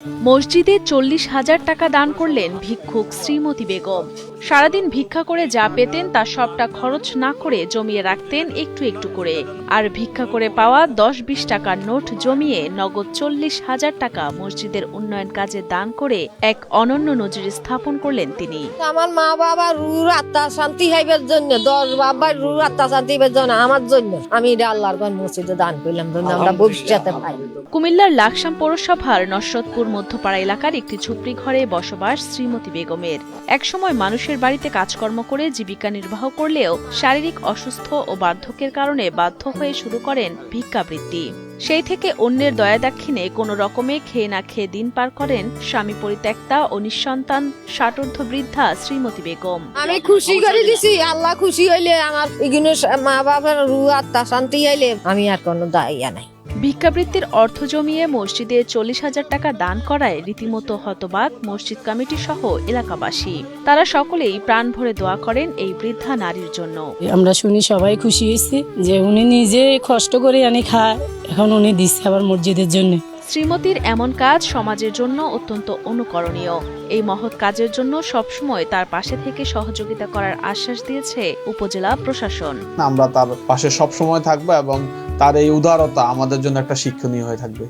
মসজিদে 40,000 টাকা দান করলেন ভিক্ষুক শ্রীমতী বেগম। সারাদিন ভিক্ষা করে যা পেতেন তা সবটা খরচ না করে জমিয়ে রাখতেন একটু একটু করে। আর ভিক্ষা করে পাওয়া 10-20 টাকার নোট জমিয়ে নগদ 40,000 টাকা মসজিদের উন্নয়ন কাজে দান করে এক অনন্য নজির স্থাপন করলেন তিনি। আমার মা বাবা রুর আত্মা শান্তি হইবার জন্য, 10 বাবার রুর আত্মা শান্তি হইবার জন্য, আমার জন্য আমি এটা আল্লাহর ঘর মসজিদে দান করলাম, আমরা ভবিষ্যতে পাই। কুমিল্লার লাকসাম পৌরসভার নসরতপুর মধ্যপাড়া এলাকার একটি ঝুপড়ি ঘরে বসবাস শ্রীমতী বেগমের। একসময় মানুষের বাড়িতে কাজকর্ম করে জীবিকা নির্বাহ করলেও শারীরিক অসুস্থ ও বার্ধক্যের কারণে বাধ্য হয়ে শুরু করেন ভিক্ষাবৃত্তি। সেই থেকে অন্যের দয়াদাক্ষিণে কোনো রকমে খেয়ে না খেয়ে দিন পার করেন স্বামী পরিত্যক্তা ও নিঃসন্তান 60ঊর্ধ্ব বৃদ্ধা শ্রীমতী বেগম। আমি খুশি করে দিছি, আল্লাহ খুশি হইলে, আমার এগুলো মা বাবার রু আত্মা শান্তি হইলে আমি আর কোনো দায়িয়া নাই। ভিক্ষাবৃত্তির অর্থ জমিয়ে মসজিদে 40,000 টাকা দান করায় রীতিমতো হতবাক মসজিদ কমিটি সহ এলাকাবাসী। তারা সকলেই প্রাণ ভরে দোয়া করেন এই বৃদ্ধা নারীর জন্য। আমরা শুনি সবাই খুশি হয়েছে যে উনি নিজে কষ্ট করে আনি খায়, এখন উনি দিচ্ছে আবার মসজিদের জন্য। শ্রীমতীর এমন কাজ সমাজের জন্য অত্যন্ত অনুকরণীয়। এই মহৎ কাজের জন্য সবসময় তার পাশে থেকে সহযোগিতা করার আশ্বাস দিয়েছে উপজেলা প্রশাসন। আমরা তার পাশে সবসময় থাকবো এবং তার এই উদারতা আমাদের জন্য একটা শিক্ষণীয় হয়ে থাকবে।